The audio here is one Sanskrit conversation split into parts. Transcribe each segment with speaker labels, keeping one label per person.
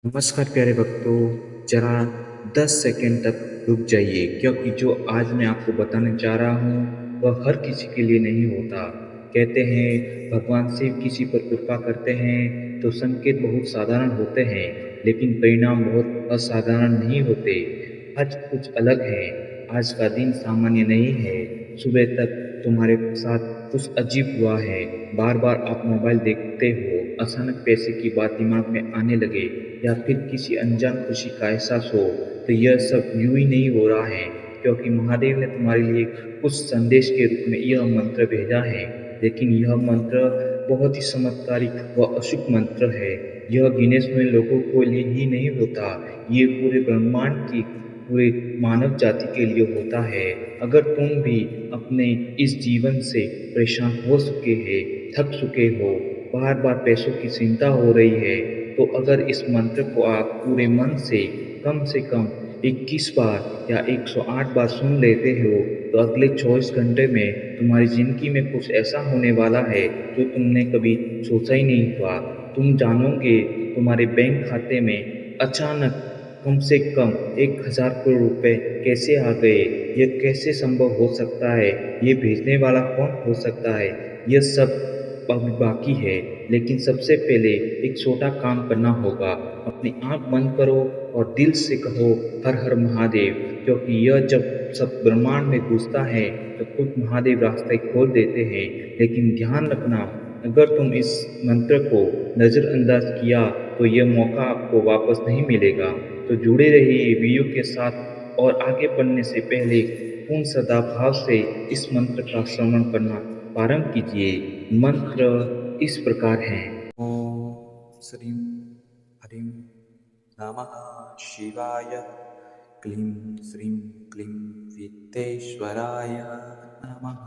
Speaker 1: नमस्कार प्यारे भक्तों, जरा 10 सेकंड तक रुक जाइए क्योंकि जो आज मैं आपको बताने जा रहा हूँ वह हर किसी के लिए नहीं होता। कहते हैं भगवान शिव किसी पर कृपा करते हैं तो संकेत बहुत साधारण होते हैं, लेकिन परिणाम बहुत असाधारण नहीं होते। आज कुछ अलग है। आज का दिन सामान्य नहीं है। सुबह तक तुम्हारे साथ कुछ अजीब हुआ है। बार-बार आप मोबाइल देखते हो, अचानक पैसे की बात दिमाग में आने लगे या फिर किसी अनजान खुशी का एहसास हो, तो यह सब यूं ही नहीं हो रहा है, क्योंकि महादेव ने तुम्हारे लिए कुछ संदेश के रूप में यह मंत्र भेजा है। लेकिन यह मंत्र बहुत ही चमत्कारिक व अचूक मंत्र है। यह गिनेस में लोगों को लिए ही नहीं होता, ये पूरे ब्रह्मांड की पूरे मानव जाति के लिए होता है। अगर तुम भी अपने इस जीवन से परेशान हो चुके हैं, थक चुके हो, बार-बार पैसों की चिंता हो रही है, तो अगर इस मंत्र को आप पूरे मन से कम 21 बार या 108 बार सुन लेते हो, तो अगले 24 घंटे में तुम्हारी ज़िंदगी में कुछ ऐसा होने वाला है जो तुमने कभी सोचा ही नहीं था। तुम जानोगे तुम्हारे बैंक खाते में अचानक कम से कम 1000 करोड़ रुपए कैसे आ गए? यह कैसे संभव हो सकता है? ये भेजने वाला कौन हो सकता है? यह सब अभी बाकी है, लेकिन सबसे पहले एक छोटा काम करना होगा। अपनी आँख बंद करो और दिल से कहो हर हर महादेव, क्योंकि यह जब सब ब्रह्मांड में घुसता है तो खुद महादेव रास्ते खोल देते हैं। लेकिन ध्यान रखना, अगर तुम इस मंत्र को नज़रअंदाज किया तो यह मौका आपको वापस नहीं मिलेगा। तो जुड़े रहिए वीडियो के साथ और आगे बढ़ने से पहले पूर्ण श्रद्धाभाव से इस मंत्र का श्रवण करना प्रारंभ कीजिए। मंत्र इस प्रकार है। ओम श्रीं हरिं नमः शिवाय। क्लीं श्रीं क्लीं वित्तेश्वराय नमः।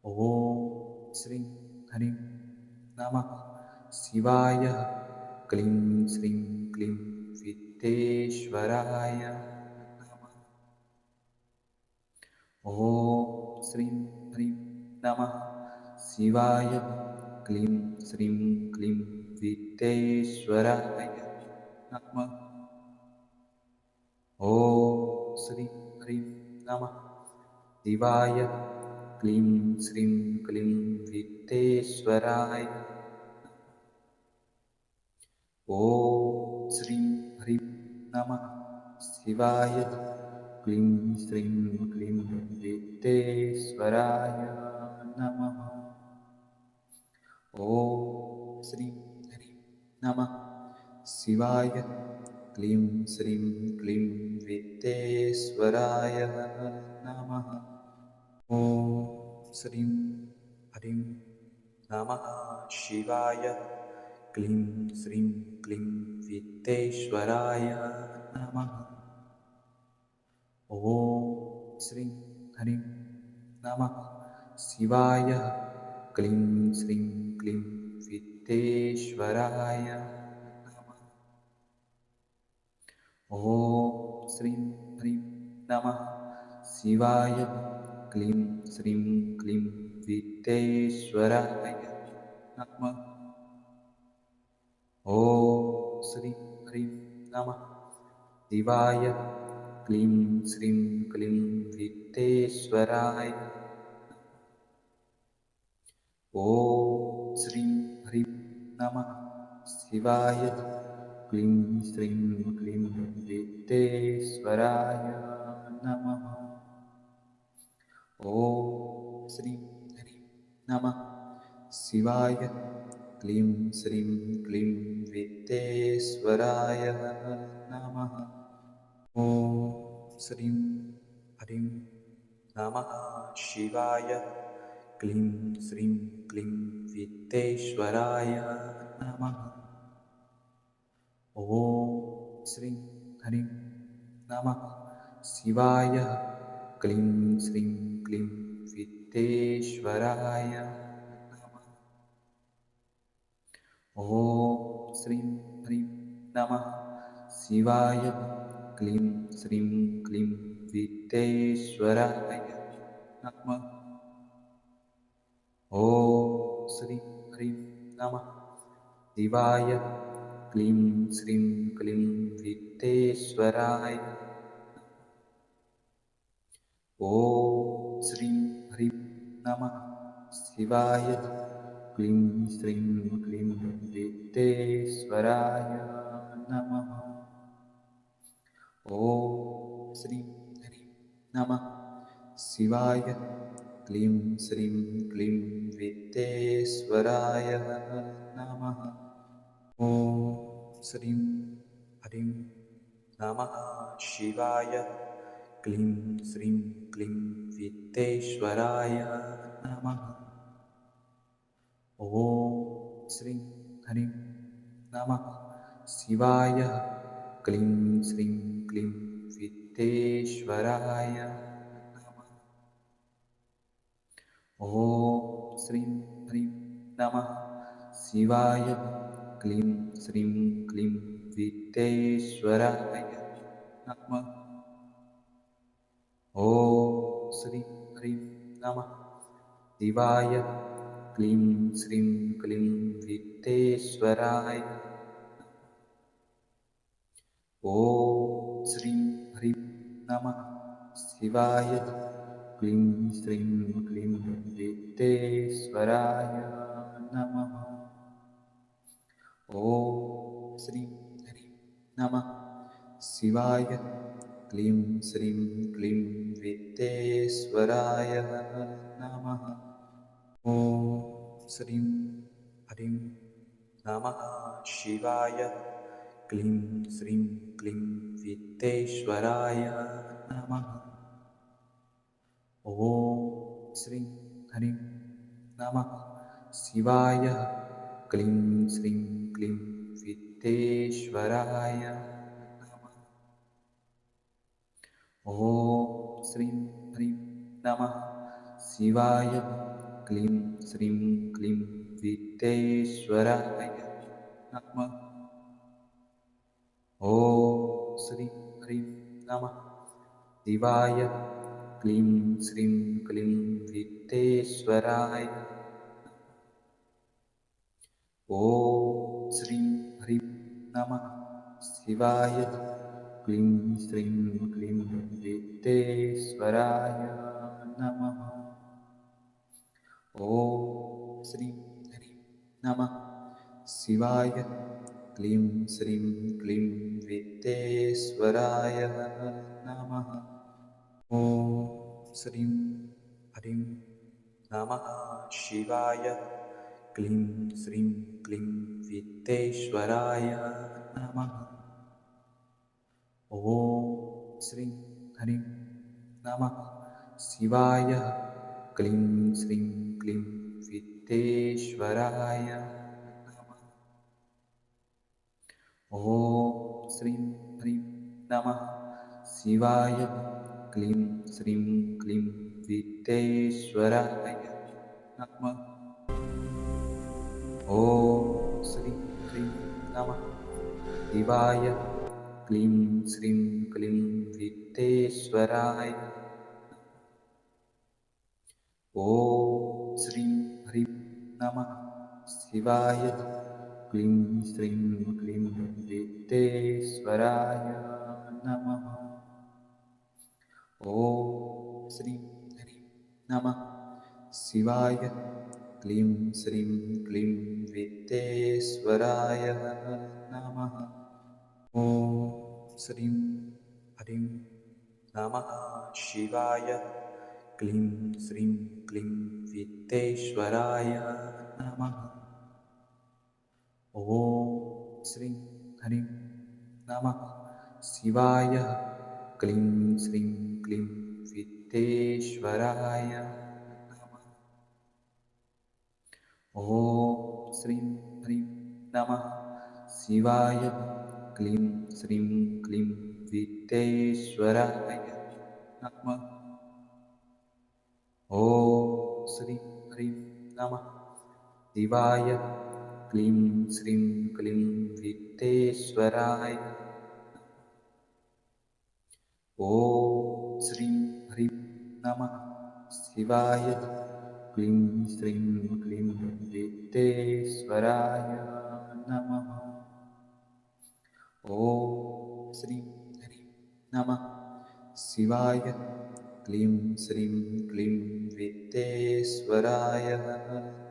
Speaker 1: ओम श्रीं हरिं नमः शिवाय। क्लीं श्रीं क्लीं वित्तेश्वराय नमः। ओम श्रीं हरिं नमः शिवाय। क्लीं श्रीं क्लीं वित्तेश्वराय नमः। ओम श्रीं हरिं नमः शिवाय। क्लीं श्रीं क्लीं वित्तेश्वराय। ओम श्रीं हरिं नमः शिवाय। क्लीं श्रीं क्लीं वित्तेश्वराय नमः। ओम श्रीं हरिं नमः शिवाय। क्लीं श्रीं क्लीं वित्तेश्वराय नमः। ओम श्रीं हरिं नमः शिवाय। क्लीं श्रीं क्लीं वित्तेश्वराय नमः। ओम श्रीं हरिं नमः शिवाय। क्लीं श्रीं क्लीं वित्तेश्वराय नमः। ओम श्रीं हरिं नमः शिवाय। क्लीं श्रीं क्लीं वित्तेश्वराय नमः। ओम श्रीं हरिं नमः शिवाय। क्लीं श्रीं क्लीं वित्तेश्वराय। ओम श्रीं हरिं नमः शिवाय। क्लीं श्रीं क्लीं वित्तेश्वराय नमः। ओम श्रीं हरिं नमः शिवाय। क्लीं श्रीं क्लीं वित्तेश्वराय नमः। ओम श्रीं हरिं नमः शिवाय। क्लीं श्रीं क्लीं वित्तेश्वराय नमः। ओम श्रीं हरिं नमः शिवाय। क्लीं श्रीं क्लीं वित्तेश्वराय नमः। ओम श्रीं हरिं नमः शिवाय। क्लीं श्रीं क्लीं वित्तेश्वराय नमः। ओम श्रीं हरिं नमः शिवाय। क्लीं श्रीं क्लीं वित्तेश्वराय ॐ श्रीं ह्रीं नमः शिवाय क्लीं श्रीं क्लीं वित्तेश्वराय नमः ॐ श्रीं ह्रीं नमः शिवाय क्लीं श्रीं क्लीं वित्तेश्वराय नमः ॐ श्रीं ह्रीं नमः शिवाय क्लीं श्रीं क्लीं वित्तेश्वराय नमः ॐ श्रीं ह्रीं नमः शिवाय क्लीं श्रीं क्लीं वित्तेश्वराय नमः ॐ श्रीं ह्रीं नमः शिवाय क्लीं श्रीं क्लीं वित्तेश्वराय नमः ॐ श्रीं ह्रीं नमः शिवाय क्लीं श्रीं क्लीं वित्तेश्वराय ॐ श्रीं ह्रीं नमः शिवाय क्लीं श्रीं क्लीं वित्तेश्वराय नमः ॐ श्रीं ह्रीं नमः शिवाय क्लीं श्रीं क्लीं वित्तेश्वराय नमः ॐ श्रीं ह्रीं नमः शिवाय क्लीं श्रीं क्लीं वित्तेश्वराय नमः ॐ श्रीं ह्रीं नमः शिवाय क्लीं श्रीं क्लीं वित्तेश्वराय नमः ॐ श्रीं ह्रीं नमः शिवाय क्लीं श्रीं क्लीं वित्तेश्वराय नमः ॐ श्रीं ह्रीं नमः शिवाय क्लीं श्रीं क्लीं वित्तेश्वराय ॐ श्रीं ह्रीं नमः शिवाय क्लीं श्रीं क्लीं वित्तेश्वराय नमः ॐ श्रीं ह्रीं नमः शिवाय क्लीं श्रीं क्लीं वित्तेश्वराय नमः ॐ श्रीं ह्रीं नमः शिवाय क्लीं श्रीं क्लीं वित्तेश्वराय नमः ॐ श्रीं ह्रीं नमः शिवाय क्लीं श्रीं क्लीं वित्तेश्वराय नमः ॐ श्रीं ह्रीं नमः शिवाय क्लीं श्रीं क्लीं वित्तेश्वराय नमः ॐ श्रीं ह्रीं नमः शिवाय क्लीं श्रीं क्लीं वित्तेश्वराय ॐ श्रीं ह्रीं नमः शिवाय क्लीं श्रीं क्लीं वित्तेश्वराय नमः ॐ श्रीं ह्रीं नमः शिवाय क्लीं श्रीं क्लीं वित्तेश्वराय नमः ॐ श्रीं ह्रीं नमः शिवाय क्लीं श्रीं क्लीं वित्तेश्वराय नमः ॐ श्रीं ह्रीं नमः शिवाय क्लीं श्रीं क्लीं वित्तेश्वराय नमः ॐ श्रीं ह्रीं नमः शिवाय क्लीं श्रीं क्लीं वित्तेश्वराय नमः ॐ श्रीं ह्रीं नमः शिवाय क्लीं श्रीं क्लीं वित्तेश्वराय ॐ श्रीं ह्रीं नमः शिवाय क्लीं श्रीं क्लीं वित्तेश्वराय नमः श्रीं ह्रीं नमः शिवाय क्लीं श्रीं क्लीं विद्येश्वराय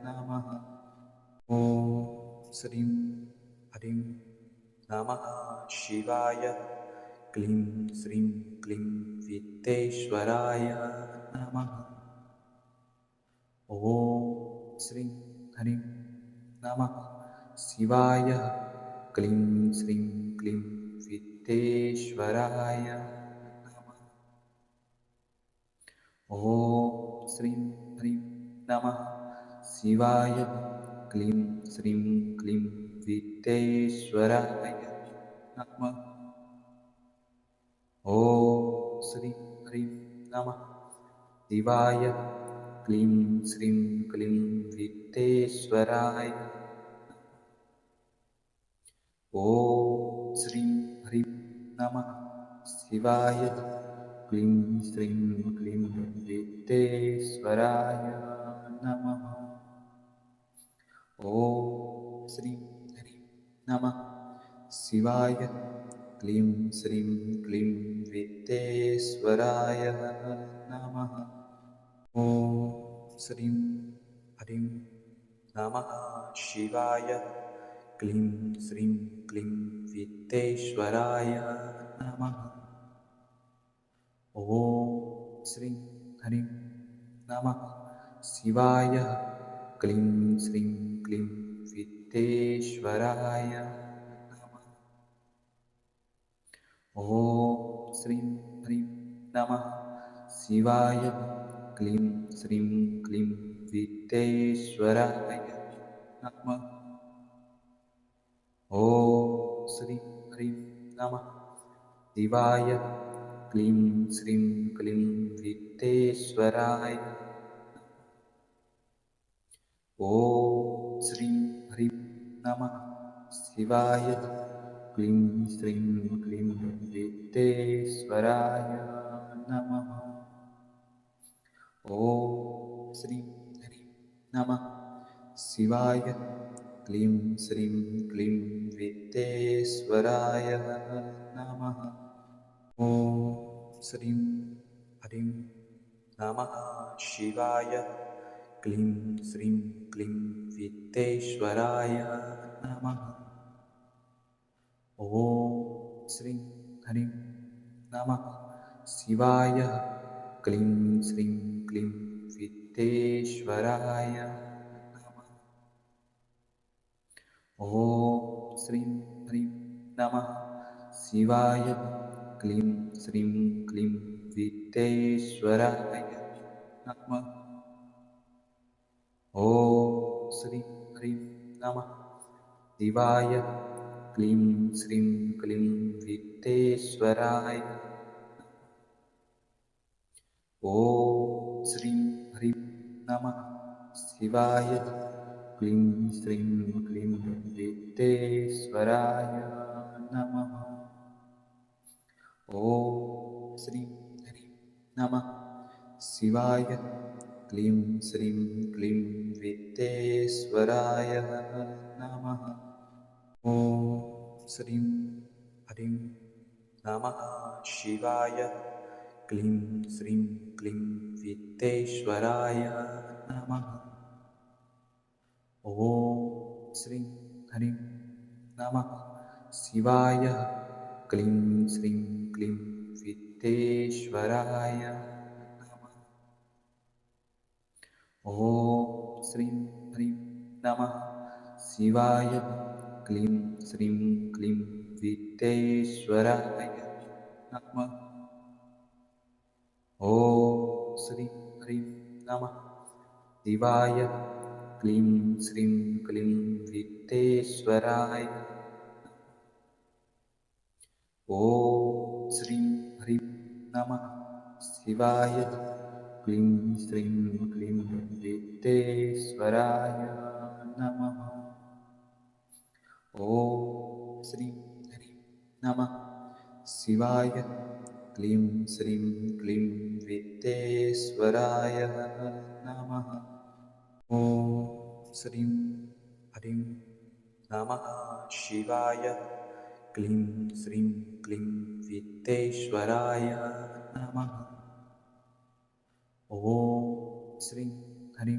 Speaker 1: नमः ॐ श्रीं ह्रीं नमः शिवाय क्लीं श्रीं क्लीं विद्येश्वराय नमः ॐ श्रीं ह्रीं नमः शिवाय क्लीं श्रीं क्लीं विद्येश्वराय नमः ॐ श्रीं ह्रीं नमः शिवाय क्लीं श्रीं क्लीं विद्येश्वराय नमः ॐ श्रीं ह्रीं नमः शिवाय क्लीं श्रीं क्लीं विद्येश्वराय ॐ श्रीं ह्रीं नमः शिवाय क्लीं श्रीं क्लीं विद्येश्वराय नमः ॐ श्रीं ह्रीं नमः शिवाय क्लीं श्रीं क्लीं विद्येश्वराय नमः ॐ श्रीं ह्रीं नमः शिवाय क्लीं श्रीं क्लीं विद्येश्वराय नमः ॐ श्रीं ह्रीं नमः शिवाय क्लीं श्रीं क्लीं विद्येश्वराय नमः ॐ श्रीं ह्रीं नमः शिवाय क्लीं श्रीं क्लीं विद्येश्वराय नमः ॐ श्रीं ह्रीं नमः शिवाय क्लीं श्रीं क्लीं विद्येश्वराय ॐ श्रीं ह्रीं नमः शिवाय क्लीं श्रीं क्लीं विद्येश्वराय नमः ॐ श्रीं ह्रीं नमः शिवाय क्लीं श्रीं क्लीं विद्येश्वराय नमः ॐ श्रीं ह्रीं नमः शिवाय क्लीं श्रीं क्लीं विद्येश्वराय नमः ॐ श्रीं ह्रीं नमः शिवाय क्लीं श्रीं क्लीं विद्येश्वराय नमः ॐ श्रीं ह्रीं नमः शिवाय क्लीं श्रीं क्लीं विद्येश्वराय नमः ॐ श्रीं ह्रीं नमः शिवाय क्लीं श्रीं क्लीं विद्येश्वराय ॐ श्रीं ह्रीं नमः शिवाय क्लीं श्रीं क्लीं विद्येश्वराय नमः ॐ श्रीं ह्रीं नमः शिवाय क्लीं श्रीं क्लीं विद्येश्वराय नमः ॐ श्रीं ह्रीं नमः शिवाय क्लीं श्रीं क्लीं विद्येश्वराय नमः ॐ श्रीं ह्रीं नमः शिवाय क्लीं श्रीं क्लीं विद्येश्वराय नमः ॐ श्रीं ह्रीं नमः शिवाय क्लीं श्रीं क्लीं विद्येश्वराय नमः ॐ श्रीं ह्रीं नमः शिवाय क्लीं श्रीं क्लीं विद्येश्वराय ॐ श्रीं ह्रीं नमः शिवाय क्लीं श्रीं क्लीं विद्येश्वराय नमः ॐ श्रीं ह्रीं नमः शिवाय क्लीं श्रीं क्लीं विद्येश्वराय नमः ॐ श्रीं ह्रीं नमः शिवाय क्लीं श्रीं क्लीं वित्तेश्वराय नमः। ॐ श्रीं ह्रीं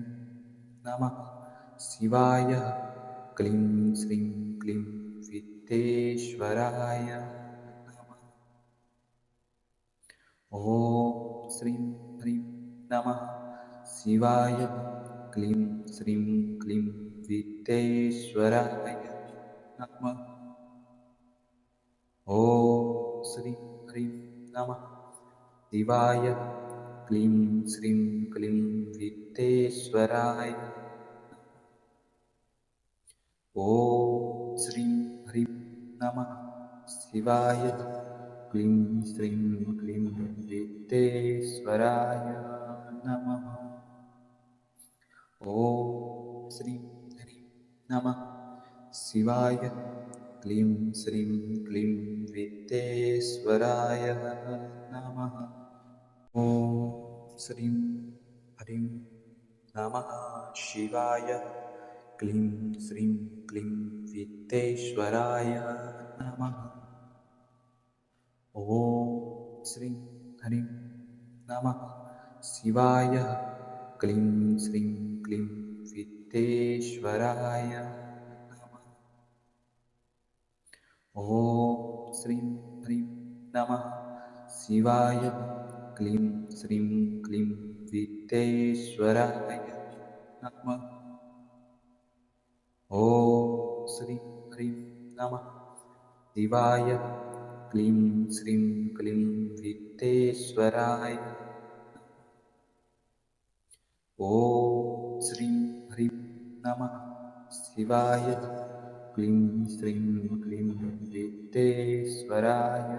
Speaker 1: नमः शिवाय। क्लीं श्रीं क्लीं वित्तेश्वराय नमः। ॐ श्रीं ह्रीं नमः शिवाय। क्लीं श्रीं क्लीं वित्तेश्वराय नमः। ॐ श्रीं ह्रीं नमः शिवाय। क्लीं श्रीं क्लीं वित्तेश्वराय। ॐ श्रीं ह्रीं नमः शिवाय। क्लीं श्रीं क्लीं वित्तेश्वराय नमः। ॐ श्रीं ह्रीं नमः शिवाय। क्लीं श्रीं क्लीं वित्तेश्वराय नमः। ॐ श्रीं ह्रीं नमः शिवाय। क्लीं श्रीं क्लीं वित्तेश्वराय नमः। ॐ श्रीं ह्रीं नमः शिवाय। क्लीं श्रीं क्लीं वित्तेश्वराय नमः। ॐ श्रीं ह्रीं नमः शिवाय। क्लीं श्रीं क्लीं वित्तेश्वराय नमः। ॐ श्रीं ह्रीं नमः शिवाय। क्लीं श्रीं क्लीं वित्तेश्वराय। ॐ श्रीं ह्रीं नमः शिवाय। क्लीं श्रीं क्लीं वित्तेश्वराय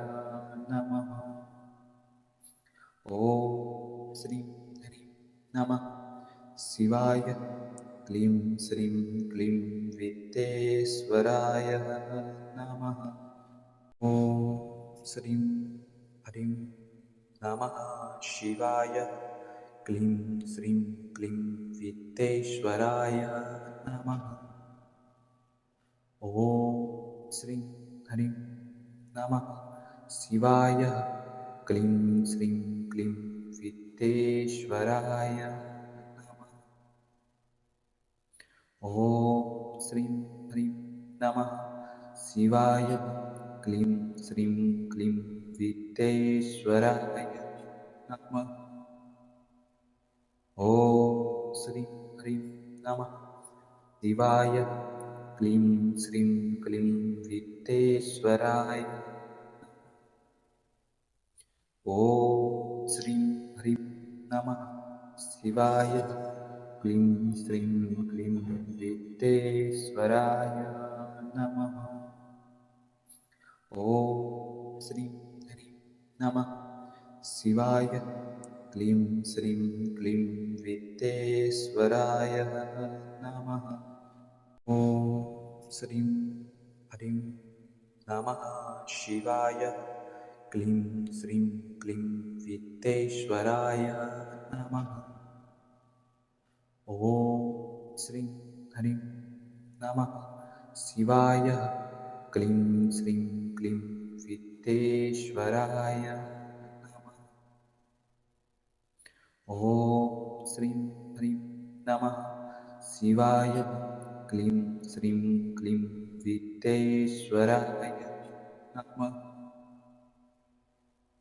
Speaker 1: नमः। ॐ श्रीं ह्रीं नमः शिवाय। क्लीं श्रीं क्लीं वित्तेश्वराय नमः। ॐ श्रीं ह्रीं नमः शिवाय। क्लीं श्रीं क्लीं वित्तेश्वराय नमः। ॐ श्रीं ह्रीं नमः शिवाय। क्लीं श्रीं क्लीं वित्तेश्वराय नमः। ॐ श्रीं ह्रीं नमः शिवाय। क्लीं श्रीं क्लीं वित्तेश्वराय नमः। ॐ श्रीं ह्रीं नमः शिवाय। क्लीं श्रीं क्लीं वित्तेश्वराय। ॐ श्रीं ह्रीं नमः शिवाय। क्लीं श्रीं क्लीं वित्तेश्वराय नमः। ॐ श्रीं ह्रीं नमः शिवाय। क्लीं श्रीं क्लीं वित्तेश्वराय नमः। ॐ श्रीं ह्रीं नमः शिवाय। क्लीं श्रीं क्लीं वित्तेश्वराय नमः। ॐ श्रीं ह्रीं नमः शिवाय। क्लीं श्रीं क्लीं वित्तेश्वराय नमः। ॐ श्रीं ह्रीं नमः शिवाय। क्लीं श्रीं क्लीं वित्तेश्वराय नमः।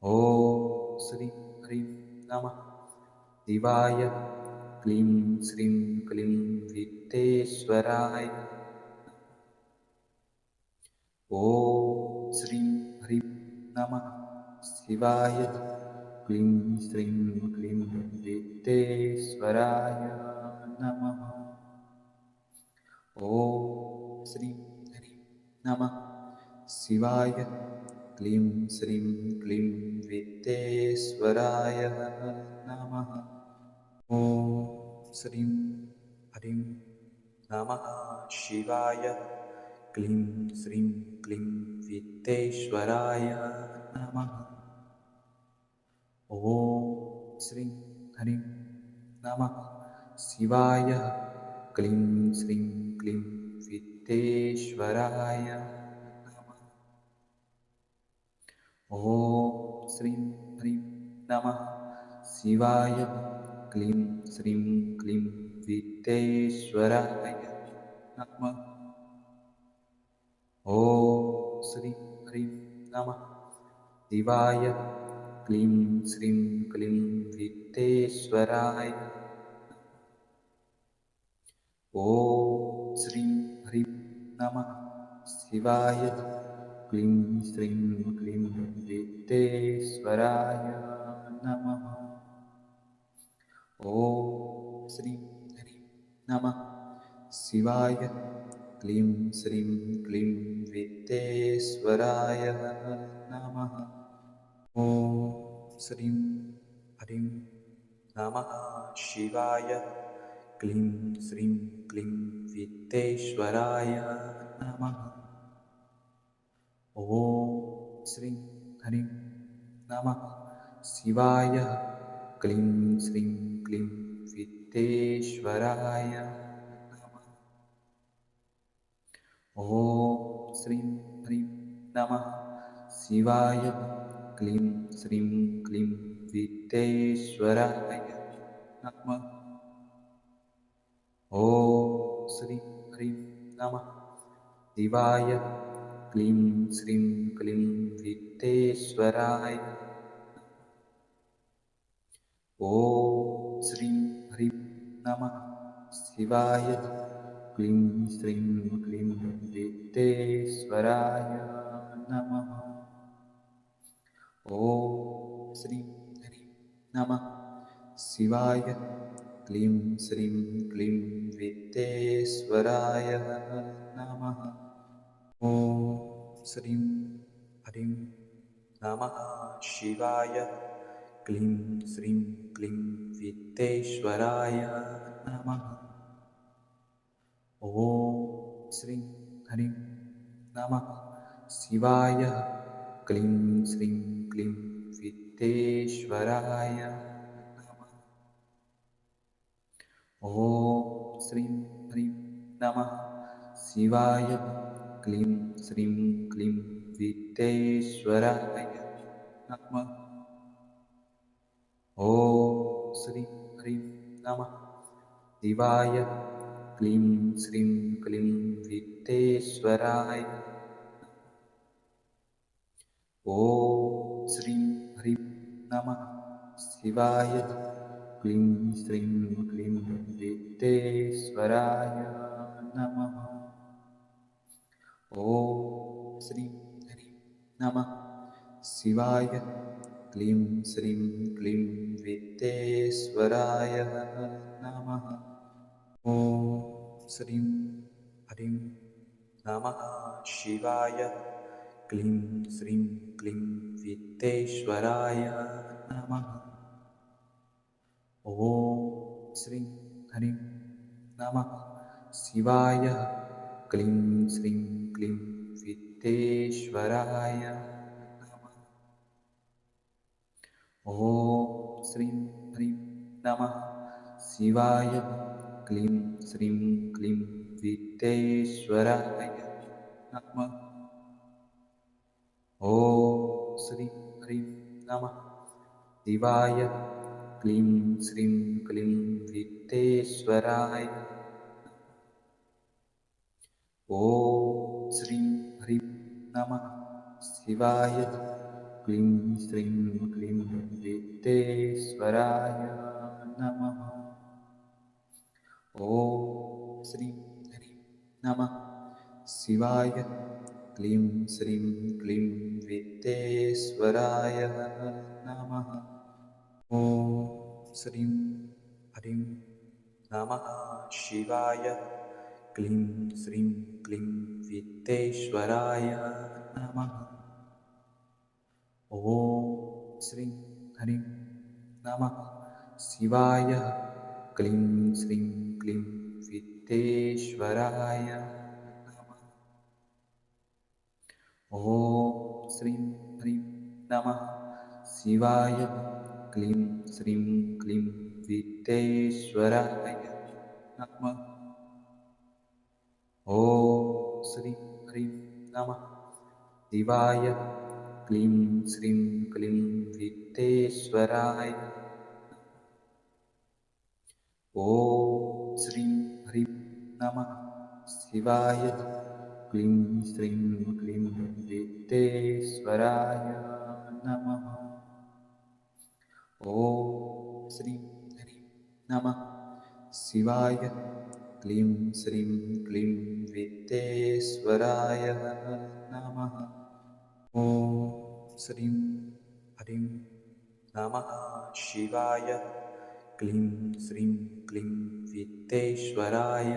Speaker 1: ॐ श्रीं ह्रीं नमः शिवाय। क्लीं श्रीं क्लीं वित्तेश्वराय। ॐ श्रीं ह्रीं नमः शिवाय। क्लीं श्रीं क्लीं वित्तेश्वराय नमः। ॐ श्रीं ह्रीं नमः शिवाय। क्लीं श्रीं क्लीं वित्तेश्वराय नमः। ॐ श्रीं ह्रीं नमः शिवाय। क्लीं श्रीं क्लीं वित्तेश्वराय नमः। ॐ श्रीं ह्रीं नमः शिवाय। क्लीं श्रीं क्लीं वित्तेश्वराय नमः। ॐ श्रीं ह्रीं नमः शिवाय क्लीं श्रीं क्लीं विद्येश्वराय नमः ॐ श्रीं ह्रीं नमः शिवाय क्लीं श्रीं क्लीं विद्येश्वराय ॐ श्रीं ह्रीं नमः शिवाय क्लीं श्रीं क्लीं विद्येश्वराय नमः ॐ श्रीं ह्रीं नमः शिवाय क्लीं श्रीं क्लीं विद्येश्वराय नमः ॐ श्रीं ह्रीं नमः शिवाय क्लीं श्रीं क्लीं विद्येश्वराय नमः ॐ श्रीं ह्रीं नमः शिवाय क्लीं श्रीं क्लीं विद्येश्वराय नमः ॐ श्रीं ह्रीं नमः शिवाय क्लीं श्रीं क्लीं विद्येश्वराय नमः ॐ श्रीं ह्रीं नमः शिवाय क्लीं श्रीं क्लीं विद्येश्वराय ॐ श्रीं ह्रीं नमः शिवाय क्लीं श्रीं क्लीं विद्येश्वराय नमः ॐ श्रीं ह्रीं नमः शिवाय क्लीं श्रीं क्लीं विद्येश्वराय नमः ॐ श्रीं ह्रीं नमः शिवाय क्लीं श्रीं क्लीं विद्येश्वराय नमः ॐ श्रीं ह्रीं नमः शिवाय क्लीं श्रीं क्लीं विद्येश्वराय नमः ॐ श्रीं ह्रीं नमः शिवाय क्लीं श्रीं क्लीं विद्येश्वराय नमः ॐ श्रीं ह्रीं नमः शिवाय क्लीं श्रीं क्लीं विद्येश्वराय ॐ श्रीं ह्रीं नमः शिवाय क्लीं श्रीं क्लीं विद्येश्वराय नमः ॐ श्रीं ह्रीं नमः शिवाय क्लीं श्रीं क्लीं विद्येश्वराय नमः ॐ श्रीं ह्रीं नमः शिवाय क्लीं श्रीं क्लीं विद्येश्वराय नमः ॐ श्रीं ह्रीं नमः शिवाय क्लीं श्रीं क्लीं विद्येश्वराय नमः ॐ श्रीं ह्रीं नमः शिवाय क्लीं श्रीं क्लीं विद्येश्वराय नमः ॐ श्रीं ह्रीं नमः शिवाय क्लीं श्रीं क्लीं विद्येश्वराय ॐ श्रीं ह्रीं नमः शिवाय क्लीं श्रीं क्लीं विद्येश्वराय नमः ॐ श्रीं ह्रीं नमः शिवाय क्लीं श्रीं क्लीं विद्येश्वराय नमः ॐ श्रीं ह्रीं नमः शिवाय क्लीं श्रीं क्लीं विद्येश्वराय नमः ॐ श्रीं ह्रीं नमः शिवाय क्लीं श्रीं क्लीं विद्येश्वराय नमः ॐ श्रीं ह्रीं नमः शिवाय क्लीं श्रीं क्लीं विद्येश्वराय नमः ॐ श्रीं ह्रीं नमः शिवाय क्लीं श्रीं क्लीं वित्तेश्वराय ॐ श्रीं ह्रीं नमः शिवाय क्लीं श्रीं क्लीं वित्तेश्वराय नमः ॐ श्रीं ह्रीं नमः शिवाय क्लीं श्रीं क्लीं वित्तेश्वराय नमः ॐ श्रीं ह्रीं नमः शिवाय क्लीं श्रीं क्लीं वित्तेश्वराय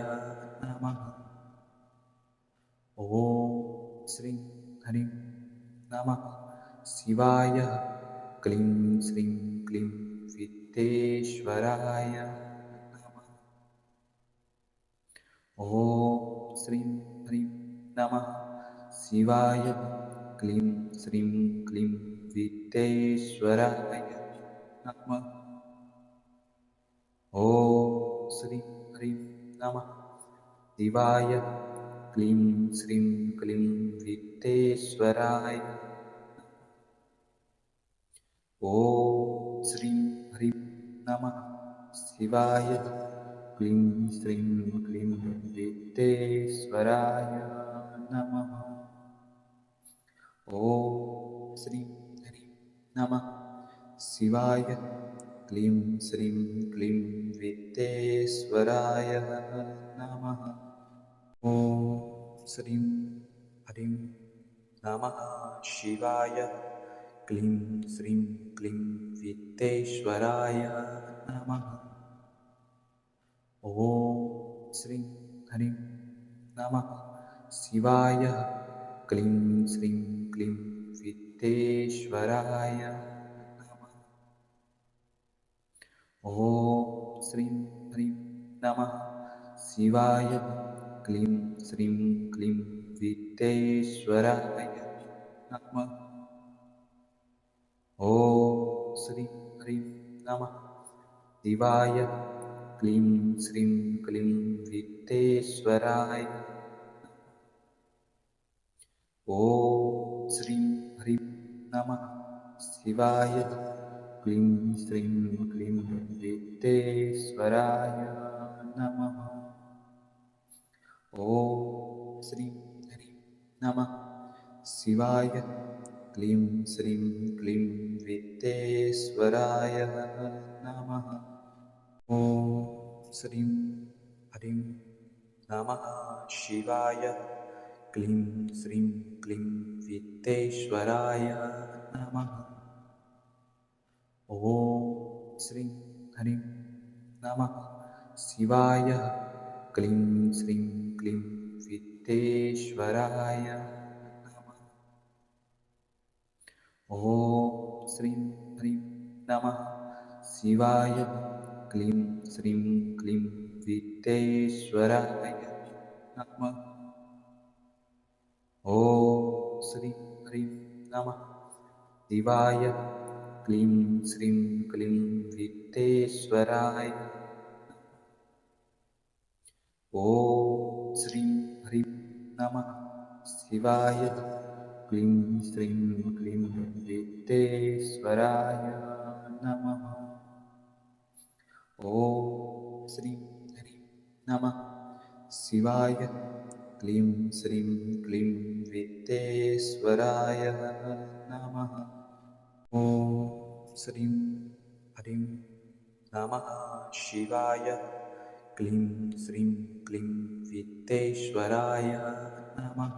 Speaker 1: नमः ॐ श्रीं ह्रीं नमः शिवाय क्लीं श्रीं क्लीं वित्तेश्वराय नमः ॐ श्रीं ह्रीं नमः शिवाय क्लीं श्रीं क्लीं वित्तेश्वराय नमः ॐ श्रीं ह्रीं नमः शिवाय क्लीं श्रीं क्लीं वित्तेश्वराय ॐ श्रीं ह्रीं नमः शिवाय क्लीं श्रीं क्लीं वित्तेश्वराय नमः ॐ श्रीं ह्रीं नमः शिवाय क्लीं श्रीं क्लीं वित्तेश्वराय नमः ॐ श्रीं ह्रीं नमः शिवाय क्लीं श्रीं क्लीं वित्तेश्वराय नमः ॐ श्रीं ह्रीं नमः शिवाय क्लीं श्रीं क्लीं वित्तेश्वराय नमः ॐ श्रीं ह्रीं नमः शिवाय क्लीं श्रीं क्लीं वित्तेश्वराय नमः ॐ श्रीं ह्रीं नमः शिवाय क्लीं श्रीं क्लीं वित्तेश्वराय ॐ श्रीं ह्रीं नमः शिवाय क्लीं श्रीं क्लीं वित्तेश्वराय नमः ॐ श्रीं ह्रीं नमः शिवाय क्लीं श्रीं क्लीं वित्तेश्वराय नमः ॐ श्रीं ह्रीं नमः शिवाय क्लीं श्रीं क्लीं वित्तेश्वराय नमः ॐ श्रीं ह्रीं नमः शिवाय क्लीं श्रीं क्लीं वित्तेश्वराय नमः ॐ श्रीं ह्रीं नमः शिवाय क्लीं श्रीं क्लीं वित्तेश्वराय नमः ॐ श्रीं ह्रीं नमः शिवाय क्लीं श्रीं क्लीं वित्तेश्वराय ॐ श्रीं ह्रीं नमः शिवाय क्लीं श्रीं क्लीं वित्तेश्वराय नमः ॐ श्रीं ह्रीं नमः शिवाय क्लीं श्रीं क्लीं वित्तेश्वराय नमः ॐ श्रीं ह्रीं नमः शिवाय क्लीं श्रीं क्लीं वित्तेश्वराय नमः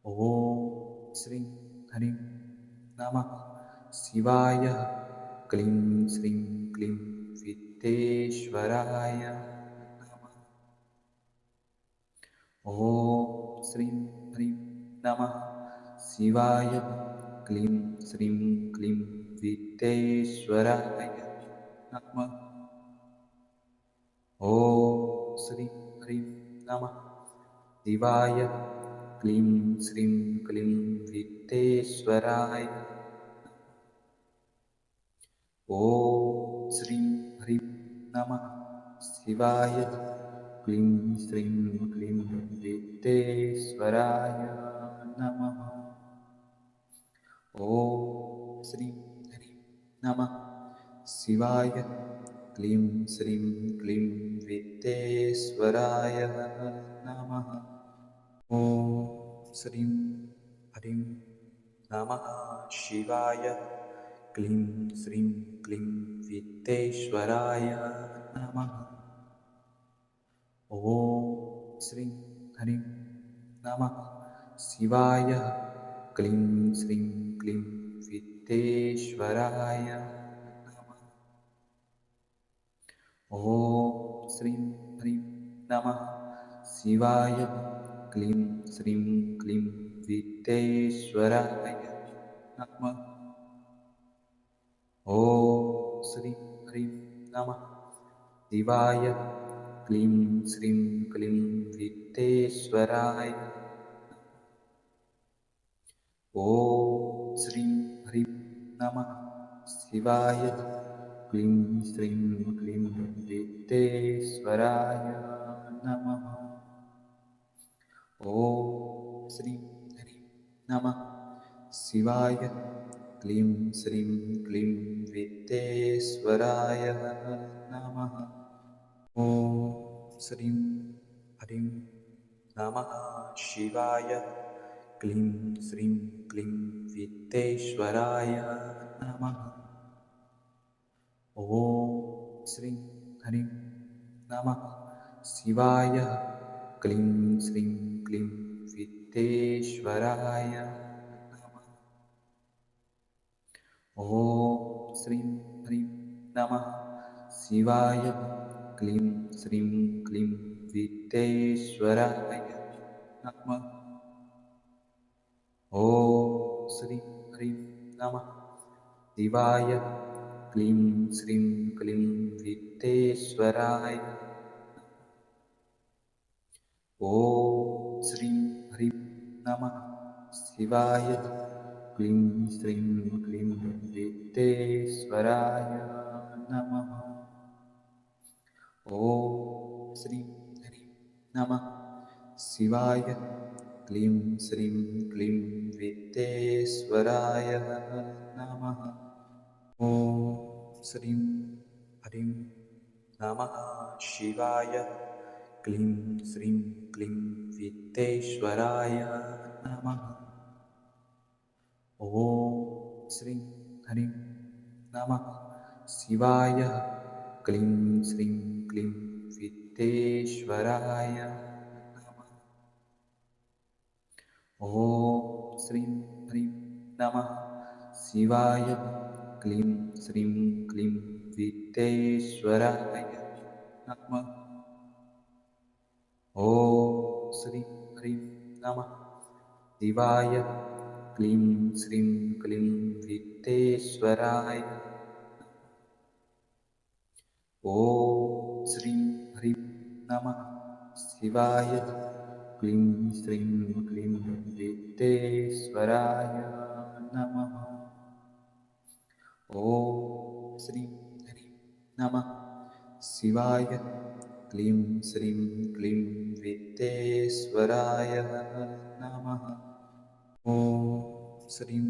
Speaker 1: ॐ श्रीं ह्रीं नमः शिवाय क्लीं श्रीं क्लीं वित्तेश्वराय नमः ॐ श्रीं ह्रीं नमः शिवाय क्लीं श्रीं क्लीं वित्तेश्वराय नमः ॐ श्रीं ह्रीं नमः शिवाय क्लीं श्रीं क्लीं वित्तेश्वराय ॐ श्रीं ह्रीं नमः शिवाय क्लीं श्रीं क्लीं वित्तेश्वराय नमः श्रीं ह्रीं नमः शिवाय क्लीं श्रीं क्लीं विद्येश्वराय नमः ॐ श्रीं ह्रीं नमः शिवाय क्लीं श्रीं क्लीं विद्येश्वराय नमः ॐ श्रीं ह्रीं नमः शिवाय क्लीं श्रीं क्लीं विद्येश्वराय नमः ॐ श्रीं ह्रीं नमः शिवाय क्लीं श्रीं क्लीं विद्येश्वराय नमः ॐ श्रीं ह्रीं नमः शिवाय क्लीं श्रीं क्लीं विद्येश्वराय ॐ श्रीं ह्रीं नमः शिवाय क्लीं श्रीं क्लीं विद्येश्वराय नमः ॐ श्रीं ह्रीं नमः शिवाय क्लीं श्रीं क्लीं विद्येश्वराय नमः ॐ श्रीं ह्रीं नमः शिवाय क्लीं श्रीं क्लीं विद्येश्वराय नमः ॐ श्रीं ह्रीं नमः शिवाय क्लीं श्रीं क्लीं विद्येश्वराय नमः ॐ श्रीं ह्रीं नमः शिवाय क्लीं श्रीं क्लीं विद्येश्वराय नमः ॐ श्रीं ह्रीं नमः शिवाय क्लीं श्रीं क्लीं विद्येश्वराय ॐ श्रीं ह्रीं नमः शिवाय क्लीं श्रीं क्लीं विद्येश्वराय नमः ॐ श्रीं ह्रीं नमः शिवाय क्लीं श्रीं क्लीं विद्येश्वराय नमः ॐ श्रीं ह्रीं नमः शिवाय क्लीं श्रीं क्लीं विद्येश्वराय नमः ॐ श्रीं ह्रीं नमः शिवाय क्लीं श्रीं क्लीं विद्येश्वराय नमः ॐ श्रीं ह्रीं नमः शिवाय क्लीं श्रीं क्लीं विद्येश्वराय नमः ॐ श्रीं ह्रीं नमः शिवाय क्लीं श्रीं क्लीं विद्येश्वराय ॐ श्रीं ह्रीं नमः शिवाय क्लीं श्रीं क्लीं विद्येश्वराय नमः ॐ श्रीं ह्रीं नमः शिवाय क्लीं श्रीं क्लीं विद्येश्वराय नमः ॐ श्रीं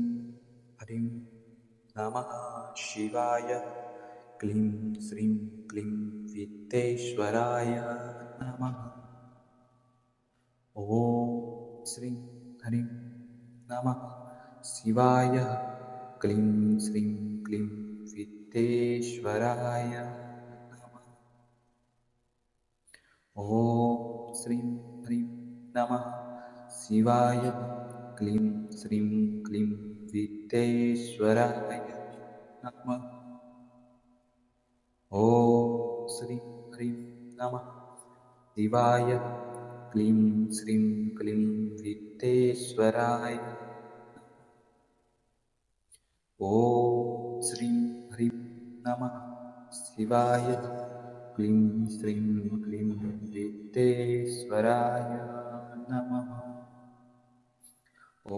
Speaker 1: ह्रीं नमः शिवाय क्लीं श्रीं क्लीं विद्येश्वराय नमः ॐ श्रीं ह्रीं नमः शिवाय क्लीं श्रीं क्लीं विद्येश्वराय नमः ॐ श्रीं ह्रीं नमः शिवाय क्लीं श्रीं क्लीं विद्येश्वराय नमः ॐ श्रीं ह्रीं नमः शिवाय क्लीं श्रीं क्लीं विद्येश्वराय ॐ श्रीं ह्रीं नमः शिवाय क्लीं श्रीं क्लीं विद्येश्वराय नमः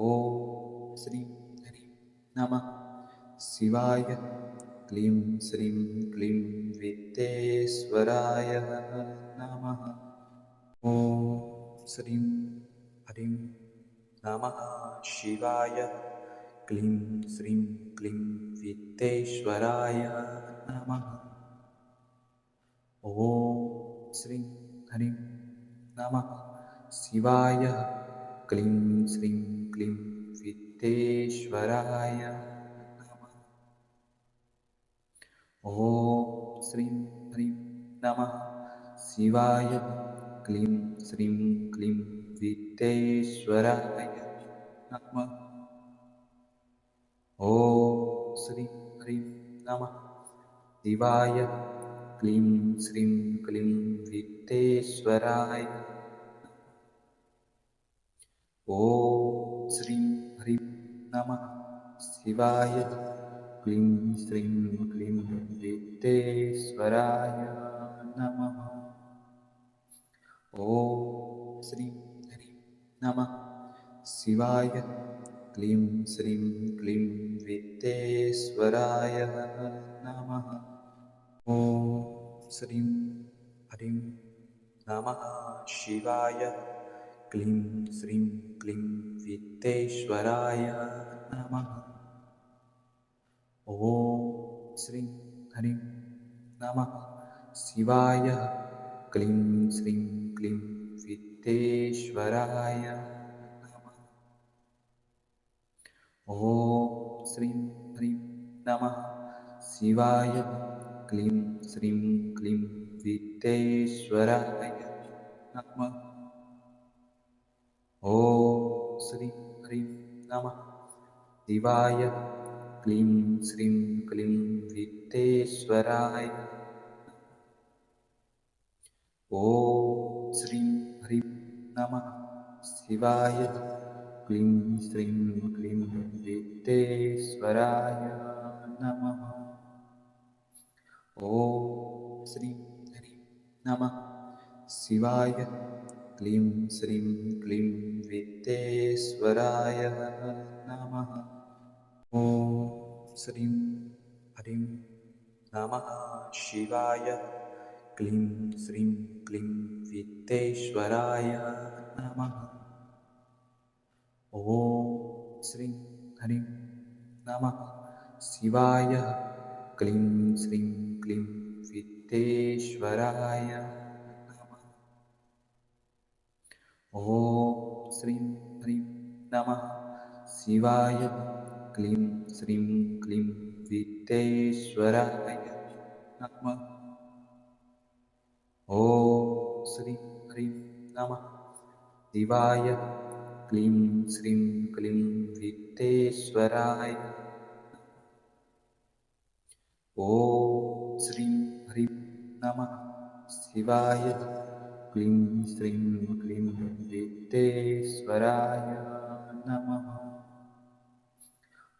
Speaker 1: ॐ श्रीं ह्रीं नमः शिवाय क्लीं श्रीं क्लीं विद्येश्वराय नमः ॐ श्रीं ह्रीं नमः शिवाय क्लीं श्रीं क्लीं वित्तेश्वराय नमः। ॐ श्रीं ह्रीं नमः शिवाय। क्लीं श्रीं क्लीं वित्तेश्वराय नमः। ॐ श्रीं ह्रीं नमः शिवाय। क्लीं श्रीं क्लीं वित्तेश्वराय नमः। ॐ श्रीं ह्रीं नमः शिवाय। क्लीं श्रीं क्लीं वित्तेश्वराय। ॐ श्रीं ह्रीं नमः शिवाय। क्लीं श्रीं क्लीं वित्तेश्वराय नमः। ॐ श्रीं ह्रीं नमः शिवाय। क्लीं श्रीं क्लीं वित्तेश्वराय नमः। ॐ श्रीं ह्रीं नमः शिवाय। क्लीं श्रीं क्लीं वित्तेश्वराय नमः। ॐ श्रीं ह्रीं नमः शिवाय। क्लीं श्रीं क्लीं वित्तेश्वराय नमः। ॐ श्रीं ह्रीं नमः शिवाय। क्लीं श्रीं क्लीं वित्तेश्वराय नमः। ॐ श्रीं ह्रीं नमः शिवाय। क्लीं श्रीं क्लीं वित्तेश्वराय। ॐ श्रीं ह्रीं नमः शिवाय। क्लीं श्रीं क्लीं वित्तेश्वराय नमः। ॐ श्रीं ह्रीं नमः शिवाय। क्लीं श्रीं क्लीं वित्तेश्वराय नमः। ॐ श्रीं ह्रीं नमः शिवाय। क्लीं श्रीं क्लीं वित्तेश्वराय नमः। ॐ श्रीं ह्रीं नमः शिवाय। क्लीं श्रीं क्लीं वित्तेश्वराय नमः। ॐ श्रीं ह्रीं नमः शिवाय। क्लीं श्रीं क्लीं वित्तेश्वराय नमः। ॐ श्रीं ह्रीं नमः शिवाय। क्लीं श्रीं क्लीं वित्तेश्वराय। ॐ श्रीं ह्रीं नमः शिवाय। क्लीं श्रीं क्लीं वित्तेश्वराय नमः।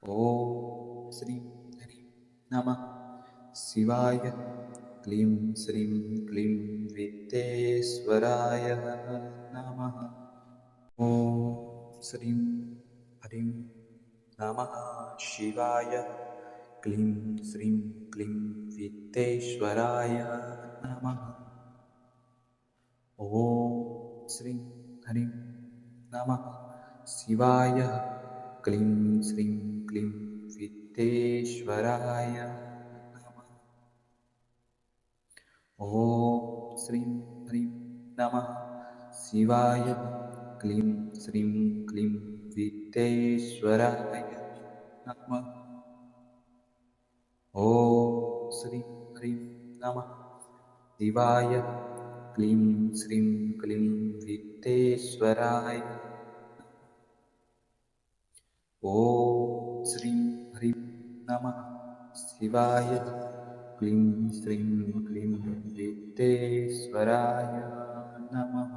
Speaker 1: ॐ श्रीं ह्रीं नमः शिवाय। क्लीं श्रीं क्लीं वित्तेश्वराय नमः। ॐ श्रीं ह्रीं नमः शिवाय। क्लीं श्रीं क्लीं वित्तेश्वराय नमः। ॐ श्रीं ह्रीं नमः शिवाय। क्लीं श्रीं क्लीं वित्तेश्वराय नमः। ॐ श्रीं ह्रीं नमः शिवाय। क्लीं श्रीं क्लीं वित्तेश्वराय नमः। ॐ श्रीं ह्रीं नमः शिवाय। क्लीं श्रीं क्लीं वित्तेश्वराय। ॐ श्रीं ह्रीं नमः शिवाय। क्लीं श्रीं क्लीं वित्तेश्वराय नमः।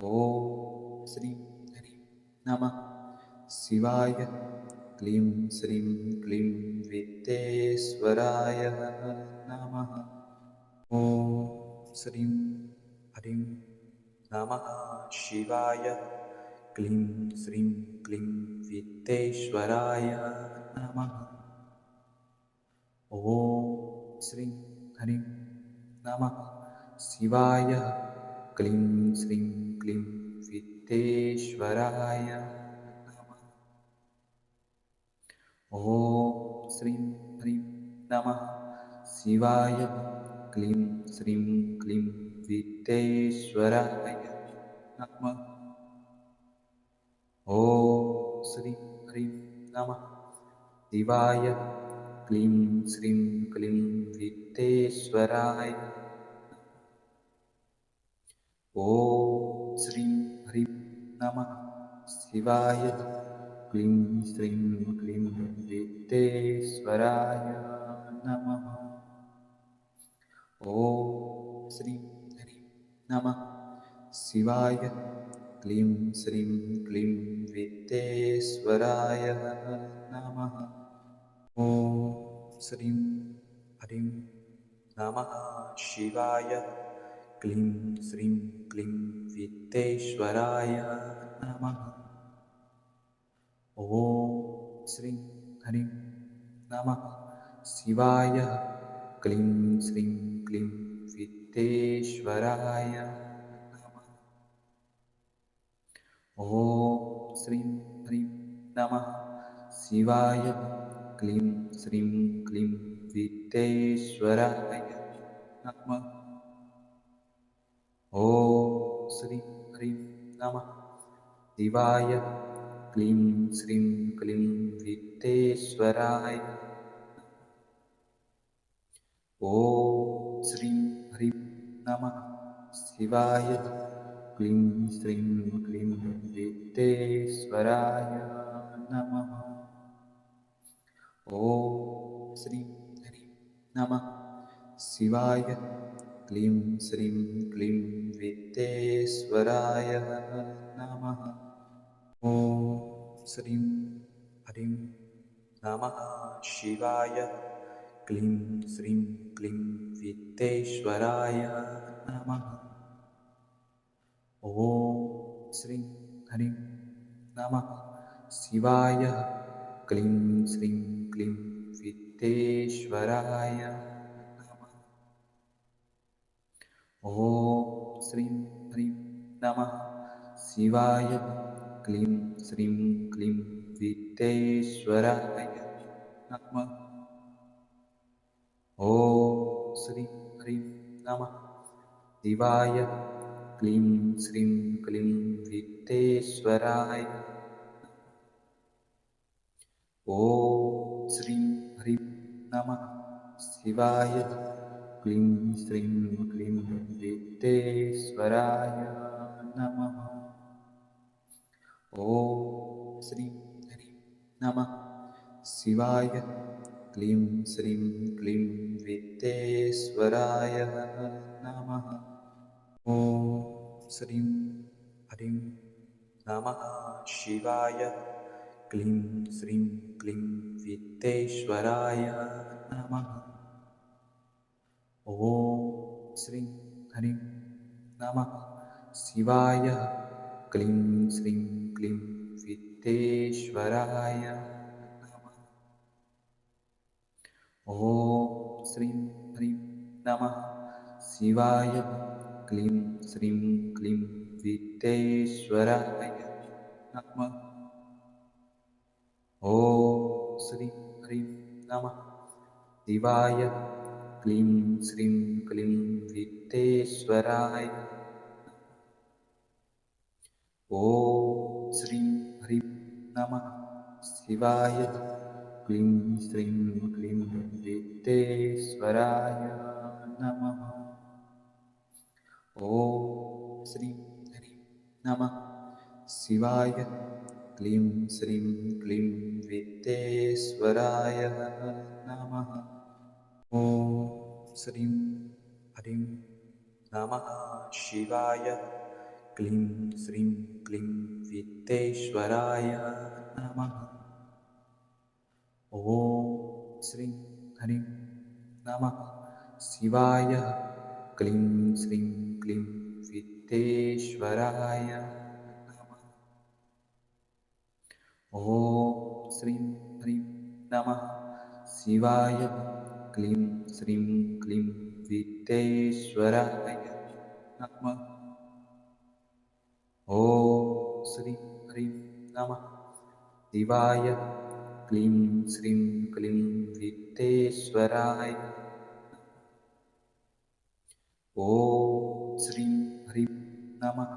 Speaker 1: ॐ श्रीं ह्रीं नमः शिवाय। क्लीं श्रीं क्लीं वित्तेश्वराय नमः। ॐ श्रीं ह्रीं नमः शिवाय। क्लीं श्रीं क्लीं वित्तेश्वराय नमः। ॐ श्रीं ह्रीं नमः शिवाय। क्लीं श्रीं क्लीं वित्तेश्वराय नमः। श्रीं ह्रीं नमः शिवाय क्लीं श्रीं क्लीं विद्येश्वराय नमः ॐ श्रीं ह्रीं नमः शिवाय क्लीं श्रीं क्लीं विद्येश्वराय ॐ श्रीं ह्रीं नमः शिवाय क्लीं श्रीं क्लीं विद्येश्वराय नमः ॐ श्रीं ह्रीं नमः शिवाय क्लीं श्रीं क्लीं विद्येश्वराय नमः ॐ श्रीं ह्रीं नमः शिवाय क्लीं श्रीं क्लीं विद्येश्वराय नमः ॐ श्रीं ह्रीं नमः शिवाय क्लीं श्रीं क्लीं विद्येश्वराय नमः ॐ श्रीं ह्रीं नमः शिवाय क्लीं श्रीं क्लीं विद्येश्वराय नमः ॐ श्रीं ह्रीं नमः शिवाय क्लीं श्रीं क्लीं विद्येश्वराय ॐ श्रीं ह्रीं नमः शिवाय क्लीं श्रीं क्लीं विद्येश्वराय नमः ॐ श्रीं ह्रीं नमः शिवाय क्लीं श्रीं क्लीं विद्येश्वराय नमः ॐ श्रीं ह्रीं नमः शिवाय क्लीं श्रीं क्लीं विद्येश्वराय नमः ॐ श्रीं ह्रीं नमः शिवाय क्लीं श्रीं क्लीं विद्येश्वराय नमः ॐ श्रीं ह्रीं नमः शिवाय क्लीं श्रीं क्लीं विद्येश्वराय नमः ॐ श्रीं ह्रीं नमः शिवाय क्लीं श्रीं क्लीं विद्येश्वराय ॐ श्रीं ह्रीं नमः शिवाय क्लीं श्रीं क्लीं विद्येश्वराय नमः ॐ श्रीं ह्रीं नमः शिवाय क्लीं श्रीं क्लीं विद्येश्वराय नमः ॐ श्रीं ह्रीं नमः शिवाय क्लीं श्रीं क्लीं विद्येश्वराय नमः ॐ श्रीं ह्रीं नमः शिवाय क्लीं श्रीं क्लीं विद्येश्वराय नमः ॐ श्रीं ह्रीं नमः शिवाय क्लीं श्रीं क्लीं विद्येश्वराय नमः ॐ श्रीं ह्रीं नमः शिवाय क्लीं श्रीं क्लीं विद्येश्वराय ॐ श्रीं ह्रीं नमः शिवाय क्लीं श्रीं क्लीं विद्येश्वराय नमः ॐ श्रीं ह्रीं नमः शिवाय क्लीं श्रीं क्लीं विद्येश्वराय नमः ॐ श्रीं ह्रीं नमः शिवाय क्लीं श्रीं क्लीं विद्येश्वराय नमः ॐ श्रीं ह्रीं नमः शिवाय क्लीं श्रीं क्लीं विद्येश्वराय नमः ॐ श्रीं ह्रीं नमः शिवाय क्लीं श्रीं क्लीं विद्येश्वराय नमः ॐ श्रीं ह्रीं नमः शिवाय क्लीं श्रीं क्लीं वित्तेश्वराय ॐ श्रीं ह्रीं नमः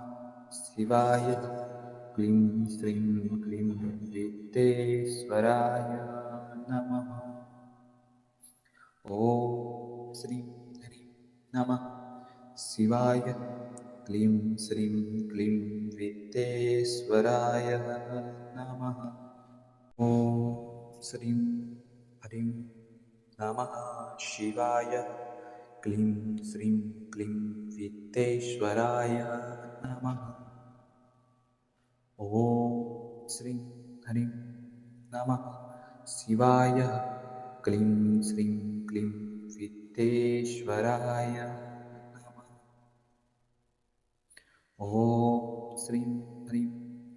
Speaker 1: शिवाय क्लीं श्रीं क्लीं वित्तेश्वराय नमः ॐ श्रीं ह्रीं नमः शिवाय क्लीं श्रीं क्लीं वित्तेश्वराय नमः ॐ श्रीं ह्रीं नमः शिवाय क्लीं श्रीं क्लीं वित्तेश्वराय नमः ॐ श्रीं ह्रीं नमः शिवाय क्लीं श्रीं क्लीं वित्तेश्वराय नमः ॐ श्रीं ह्रीं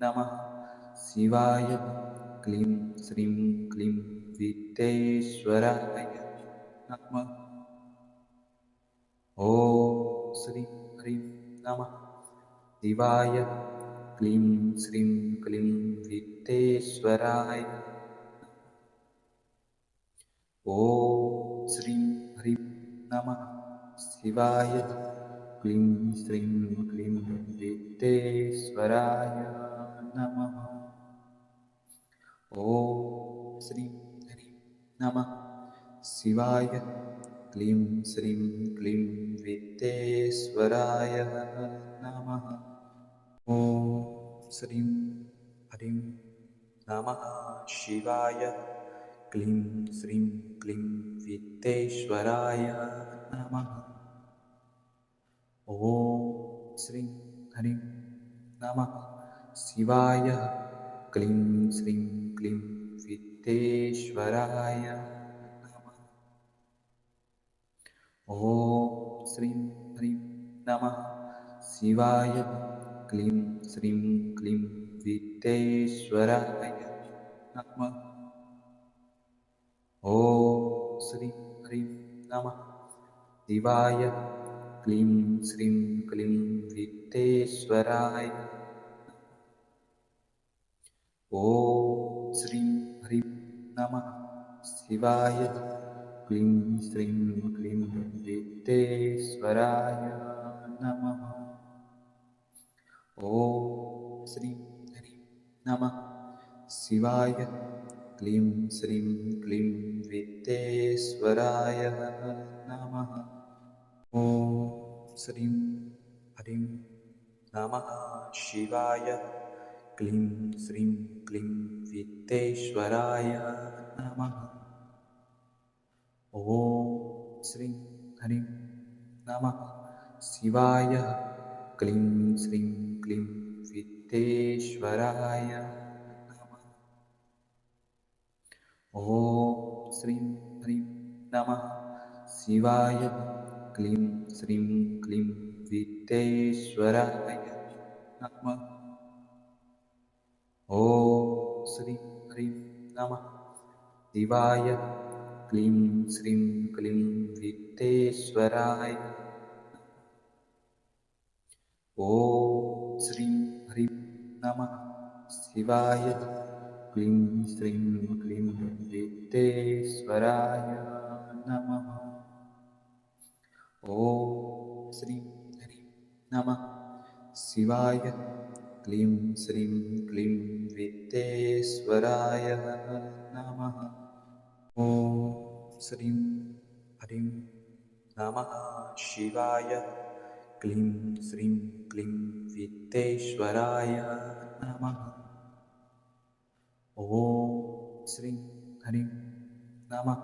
Speaker 1: नमः शिवाय क्लीं श्रीं क्लीं वित्तेश्वराय नमः ॐ श्रीं ह्रीं नमः शिवाय क्लीं श्रीं क्लीं वित्तेश्वराय ॐ श्रीं ह्रीं नमः शिवाय क्लीं श्रीं क्लीं वित्तेश्वराय नमः ॐ श्रीं ह्रीं नमः शिवाय क्लीं श्रीं क्लीं वित्तेश्वराय नमः ॐ श्रीं ह्रीं नमः शिवाय क्लीं श्रीं क्लीं वित्तेश्वराय नमः ॐ श्रीं ह्रीं नमः शिवाय क्लीं श्रीं क्लीं वित्तेश्वराय नमः ॐ श्रीं ह्रीं नमः शिवाय क्लीं श्रीं क्लीं वित्तेश्वराय नमः ॐ श्रीं ह्रीं नमः शिवाय क्लीं श्रीं क्लीं वित्तेश्वराय ॐ श्रीं ह्रीं नमः शिवाय क्लीं श्रीं क्लीं वित्तेश्वराय नमः ॐ श्रीं ह्रीं नमः शिवाय क्लीं श्रीं क्लीं वित्तेश्वराय नमः ॐ श्रीं ह्रीं नमः शिवाय क्लीं श्रीं क्लीं वित्तेश्वराय नमः ॐ श्रीं ह्रीं नमः शिवाय क्लीं श्रीं क्लीं वित्तेश्वराय नमः ॐ श्रीं ह्रीं नमः शिवाय क्लीं श्रीं क्लीं वित्तेश्वराय नमः ॐ श्रीं ह्रीं नमः शिवाय क्लीं श्रीं क्लीं वित्तेश्वराय ॐ श्रीं ह्रीं नमः शिवाय क्लीं श्रीं क्लीं वित्तेश्वराय नमः ॐ श्रीं ह्रीं नमः शिवाय क्लीं श्रीं क्लीं वित्तेश्वराय नमः ॐ श्रीं ह्रीं नमः शिवाय क्लीं श्रीं क्लीं वित्तेश्वराय नमः ॐ श्रीं ह्रीं नमः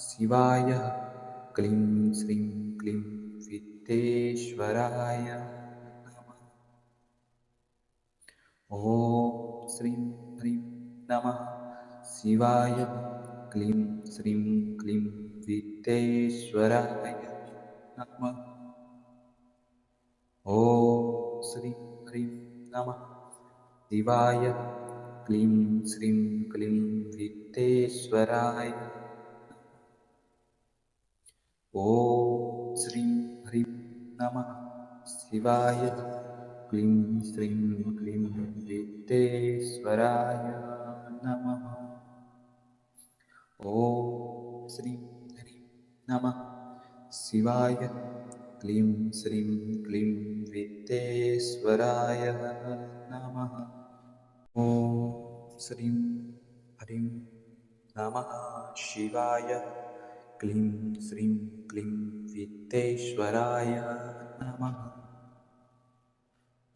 Speaker 1: शिवाय क्लीं श्रीं क्लीं वित्तेश्वराय नमः ॐ श्रीं ह्रीं नमः शिवाय क्लीं श्रीं क्लीं वित्तेश्वराय नमः ॐ श्रीं ह्रीं नमः शिवाय क्लीं श्रीं क्लीं वित्तेश्वराय ॐ श्रीं ह्रीं नमः शिवाय क्लीं श्रीं क्लीं वित्तेश्वराय नमः ॐ श्रीं ह्रीं नमः शिवाय। क्लीं श्रीं क्लीं विद्येश्वराय नमः। ॐ श्रीं ह्रीं नमः शिवाय। क्लीं श्रीं क्लीं विद्येश्वराय नमः।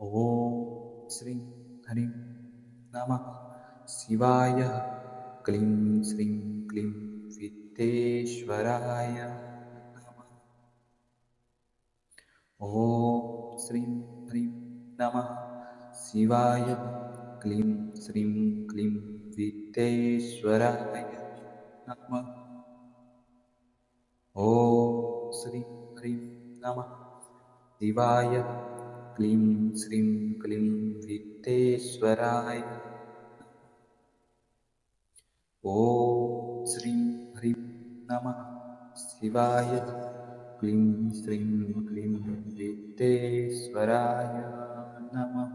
Speaker 1: ॐ श्रीं ह्रीं नमः शिवाय। क्लीं श्रीं क्लीं विद्येश्वराय नमः। ॐ श्रीं ह्रीं नमः शिवाय। क्लीं श्रीं क्लीं विद्येश्वराय नमः। ॐ श्रीं ह्रीं नमः शिवाय। क्लीं श्रीं क्लीं विद्येश्वराय। ॐ श्रीं ह्रीं नमः शिवाय। क्लीं श्रीं क्लीं विद्येश्वराय नमः।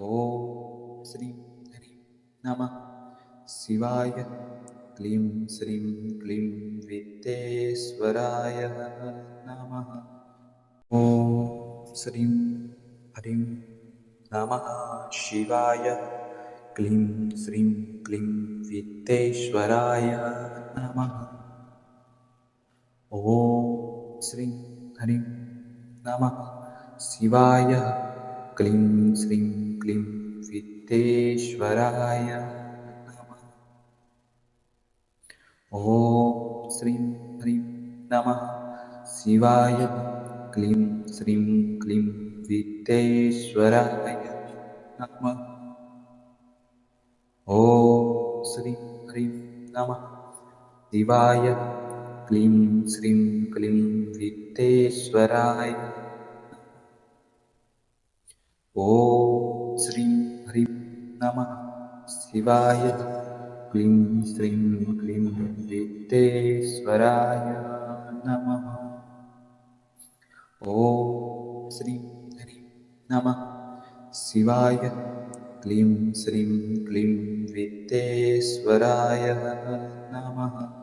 Speaker 1: ॐ श्रीं ह्रीं नमः शिवाय। क्लीं श्रीं क्लीं विद्येश्वराय नमः। ॐ श्रीं ह्रीं नमः शिवाय। क्लीं श्रीं क्लीं विद्येश्वराय नमः। ॐ श्रीं ह्रीं नमः शिवाय। क्लीं श्रीं क्लीं विद्येश्वराय नमः। ॐ श्रीं ह्रीं नमः शिवाय। क्लीं श्रीं क्लीं विद्येश्वराय नमः। ॐ श्रीं ह्रीं नमः शिवाय। क्लीं श्रीं क्लीं विद्येश्वराय। ॐ श्रीं ह्रीं नमः शिवाय। क्लीं श्रीं क्लीं विद्येश्वराय नमः। ॐ श्रीं ह्रीं नमः शिवाय। क्लीं श्रीं क्लीं विद्येश्वराय नमः।